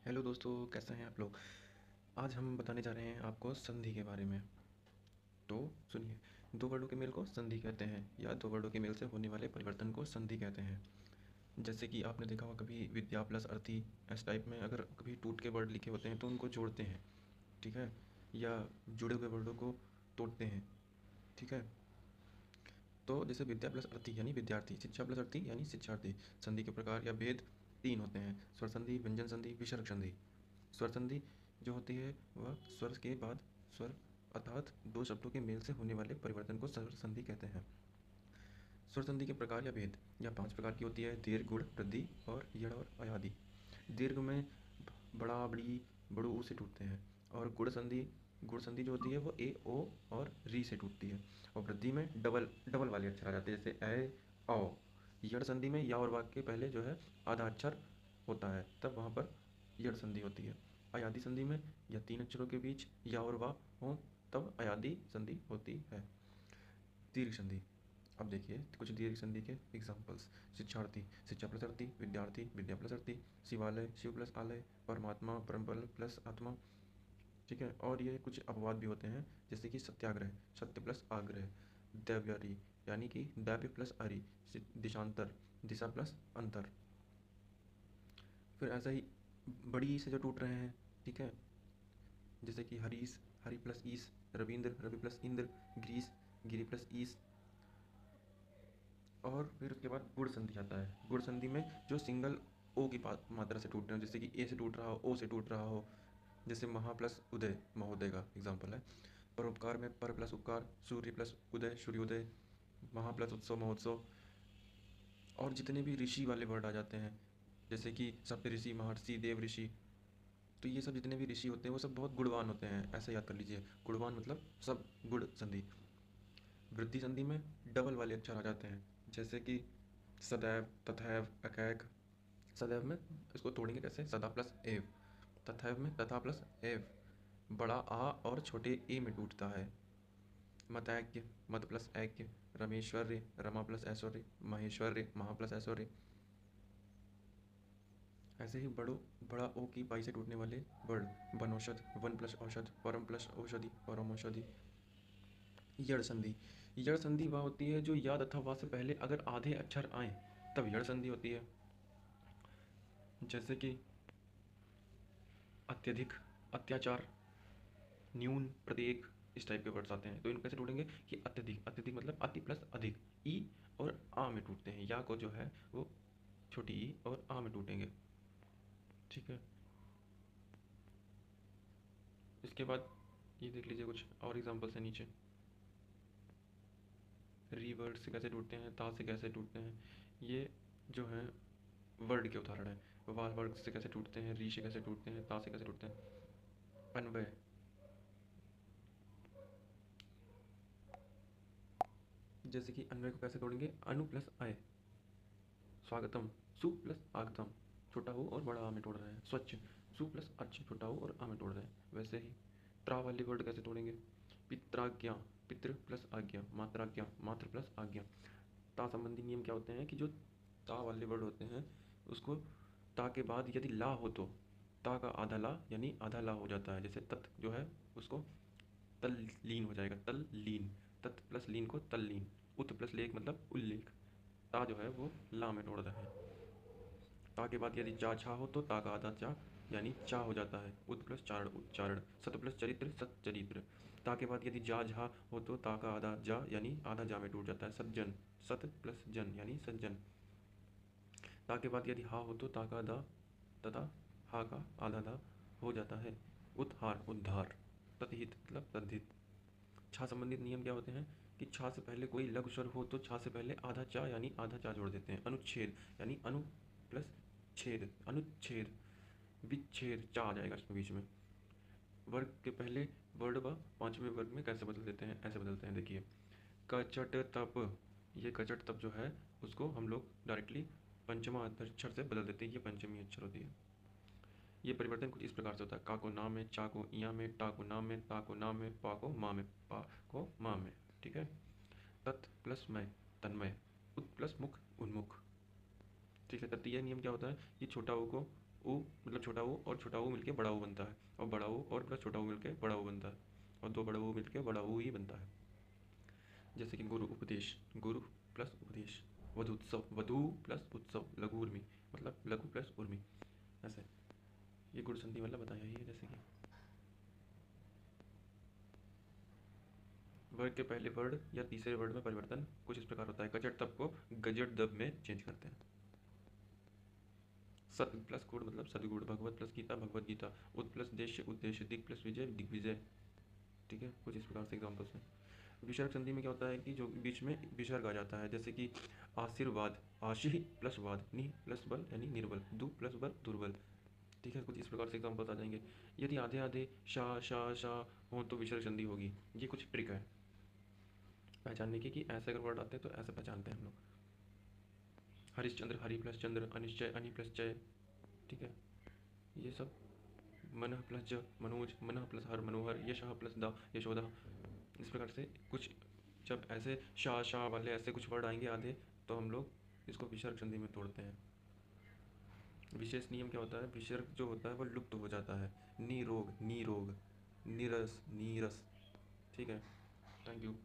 Hello दोस्तों, कैसे हैं आप लोग। आज हम बताने जा रहे हैं आपको संधि के बारे में। तो सुनिए, दो वर्डों के मेल को संधि कहते हैं या दो वर्डों के मेल से होने वाले परिवर्तन को संधि कहते हैं। जैसे कि आपने देखा होगा कभी विद्या प्लस अर्थी, इस टाइप में अगर कभी टूट के वर्ड लिखे होते हैं तो उनको जोड़ते हैं, ठीक है, या जुड़े हुए वर्डों को तोड़ते हैं, ठीक है। तो जैसे विद्या प्लस अर्थी यानी विद्यार्थी, शिक्षा प्लस अर्थी यानी शिक्षार्थी। संधि के प्रकार या भेद तीन होते हैं: स्वर संधि, व्यंजन संधि, विसर्ग संधि। स्वर संधि जो होती है वह स्वर के बाद स्वर अर्थात दो शब्दों के मेल से होने वाले परिवर्तन को स्वर संधि कहते हैं। स्वर संधि के प्रकार या भेद या पांच प्रकार की होती है: दीर्घ, गुण, वृद्धि और यड़ और अयादि। दीर्घ में बड़ा, बड़ी, बड़ू से टूटते हैं। और गुण संधि जो होती है वो ए, ओ और री से टूटती है। और वृद्धि में डबल डबल वाले अक्षर आ जाते हैं, जैसे ए, औ। यड़ संधि में या और वाक्य के पहले जो है आधा अक्षर होता है, तब वहाँ पर यड़ संधि होती है। अयादि संधि में या तीन अक्षरों के बीच या और वा हो तब अयादि संधि होती है। दीर्घ संधि, अब देखिए कुछ दीर्घ संधि के एग्जाम्पल्स: शिक्षार्थी, शिक्षा प्लस अर्थी, विद्यार्थी, विद्या प्लस अर्थी, शिवालय, शिव प्लस आलय, परमात्मा, परमबल प्लस आत्मा, ठीक है। और ये कुछ अपवाद भी होते हैं, जैसे कि सत्याग्रह, सत्य प्लस आग्रह, दैव्यारी यानी कि दैव्य प्लस अरि, दिशांतर, दिशा प्लस अंतर। फिर ऐसा ही बड़ी से जो टूट रहे हैं, ठीक है, जैसे कि हरीश, हरि प्लस ईस, रविंद्र, रवि प्लस इंद्र, गिरीश, गिरी प्लस ईस। और फिर उसके बाद गुण संधि आता है। गुण संधि में जो सिंगल ओ की मात्रा से टूट रहे हो, जैसे कि ए से टूट रहा हो, ओ से टूट रहा हो, जैसे महा प्लस उदय, महोदय का एग्जाम्पल है। परोपकार में पर प्लस उपकार, सूर्य प्लस उदय, सूर्योदय, महा प्लस उत्सव, महोत्सव। और जितने भी ऋषि वाले वर्ड आ जाते हैं, जैसे कि सप्त ऋषि, महर्षि, देव ऋषि, तो ये सब जितने भी ऋषि होते हैं वो सब बहुत गुणवान होते हैं, ऐसा याद कर लीजिए। गुणवान मतलब सब गुण संधि। वृद्धि संधि में डबल वाले अक्षर आ जाते हैं, जैसे कि सदैव, तथैव, अकैक। सदैव में इसको तोड़ेंगे कैसे: सदा प्लस एव। तथैव में तथा प्लस एव, बड़ा आ और छोटे ए में टूटता है। मतैक्य, मत प्लस ऐक्य, रमेश्वर्य, रमा प्लस ऐश्वर्य, महेश्वर्य, महा प्लस ऐश्वर्य। ऐसे ही बड़ा ओ की पाई से टूटने वाले वर्ड: वनौषध, वन प्लस औषध, परम प्लस औषधि, परम औषधि। यड़ संधि, यड़ संधि वह होती है जो या तथा वा से पहले अगर आधे अक्षर आए तब यड़ संधि होती है। जैसे कि अत्यधिक, अत्याचार, न्यून, प्रत्येक, इस टाइप के वर्ड्स आते हैं। तो इनको कैसे टूटेंगे कि अत्यधिक, अत्यधिक मतलब अति प्लस अधिक, ई और आ में टूटते हैं। या को जो है वो छोटी ई और आ में टूटेंगे, ठीक है। इसके बाद ये देख लीजिए कुछ और एग्जांपल्स हैं नीचे। री वर्ड से कैसे टूटते हैं, ता से कैसे टूटते हैं, ये जो है वर्ड के उदाहरण है। वाल वर्ड से कैसे टूटते हैं, री से कैसे टूटते हैं, ता से कैसे टूटते हैं। अन्वय, जैसे कि अन्वय को कैसे तोड़ेंगे: अनु प्लस अय। स्वागतम, सु प्लस आगतम, छोटा हो और बड़ा आ में तोड़ रहे हैं। स्वच्छ, सु प्लस अच्छ, छोटा हो और आ में तोड़ रहे हैं। वैसे ही त्रा वाले वर्ड कैसे तोड़ेंगे: पित्राज्ञा, पितृ प्लस आज्ञा, मात्राज्ञा, मातृ प्लस आज्ञा। ता संबंधी नियम क्या होते हैं कि जो ता वाले वर्ड होते हैं उसको ता के बाद यदि ला हो तो ता का आधा ला यानी आधा ला हो जाता है। जैसे तत् जो है उसको तल लीन हो जाएगा, तल लीन। तत् प्लस लीन को तल लीन। उत प्लस लेख मतलब उल्लेख। ता जो है वो ला में तोड़ रहा है। ता के बाद यदि जा छा हो तो ता का आधा चा यानी चा हो जाता है। उत प्लस चारण, उच्चारण। सत प्लस चरित्र, सच्चरित्र। ता के बाद यदि जा झा हो तो ता का आधा जा यानी आधा जा में टूट जाता है। सज्जन, सत प्लस जन यानी सज्जन। ता के बाद यदि हा हो तो ता का दा तथा हा का आधा दा हो जाता है। उत्हार, उद्धार। ततहित मतलब तद्धित। छा संबंधित नियम क्या होते हैं कि छा से पहले कोई लघु स्वर हो तो छा से पहले आधा चा यानी आधा चा जोड़ देते हैं। अनुच्छेद यानी अनु प्लस छेद, अनुच्छेद। विच्छेद, चा आ जाएगा इसमें बीच में। वर्ग के पहले वर्ड व पांचवें वर्ग में कैसे बदल देते हैं, ऐसे बदलते हैं, देखिए। कचट तप, ये कचट तप जो है उसको हम लोग डायरेक्टली पंचमा अक्षर से बदल देते हैं, ये पंचमी अक्षर होती है। ये परिवर्तन कुछ इस प्रकार से होता है: का को ना में, चा को इया में, टा को ना में, ता को ना में, पा को मा में, पा को मा में, ठीक है। तत् प्लस मय, तन्मय। उत प्लस मुख, उन्मुख, ठीक है। तृतीय नियम क्या होता है कि छोटा ऊ को ऊ मतलब छोटा वो और छोटा वो मिलके बड़ा वो बनता है, और बड़ा वो और प्लस छोटा वो मिलके बड़ा वो बनता है, और दो बड़ा वो मिलके बड़ा वो ही बनता है। जैसे कि गुरु उपदेश, गुरु प्लस उपदेश। वधुत्सव, वधु प्लस उत्सव, लघु उर्मी, मतलब लघु प्लस उर्मी। ऐसे ये गुण संधि मतलब बताया ही है। जैसे कि वर्ग के पहले वर्ड या तीसरे वर्ड में परिवर्तन कुछ इस प्रकार होता है। गजट तब को गजट दब में चेंज करते हैं। सत प्लस गुण मतलब सदगुण, भगवत प्लस गीता भगवत गीता, उत प्लस देश्य उद्देश्य, दिग प्लस विजय दिग्विजय। ठीक है, कुछ इस प्रकार से एग्जाम्पल्स हैं। विसर्ग संधि में क्या होता है कि जो बीच में विसर्ग आ जाता है, जैसे कि आशीर्वाद, आशी प्लस वाद, नि प्लस बल यानी निर्बल, दु प्लस बल दुर्बल। ठीक है, कुछ इस प्रकार से एग्जाम्पल्स आ जाएंगे। यदि आधे आधे शाह शाह शाह हो तो विसर्ग संधि होगी। ये कुछ ट्रिक है पहचानने की, कि ऐसे अगर वर्ड आते हैं तो ऐसे पहचानते हैं हम लोग। हरिश्चंद्र, हरि प्लस चंद्र, अनिश्चय, अनि प्लस चय। ठीक है, ये सब। मन प्लस ज, मनोज, मन प्लस हर, मनोहर, यशः प्लस दा, यशोदा। इस प्रकार से कुछ जब ऐसे शाह शाह वाले ऐसे कुछ वर्ड आएंगे आधे, तो हम लोग इसको विसर्ग संधि में तोड़ते हैं। विशेष नियम क्या होता है, विसर्ग जो होता है वो लुप्त हो जाता है। निरोग, निरोग, नीरस, नीरस। ठीक है, थैंक यू।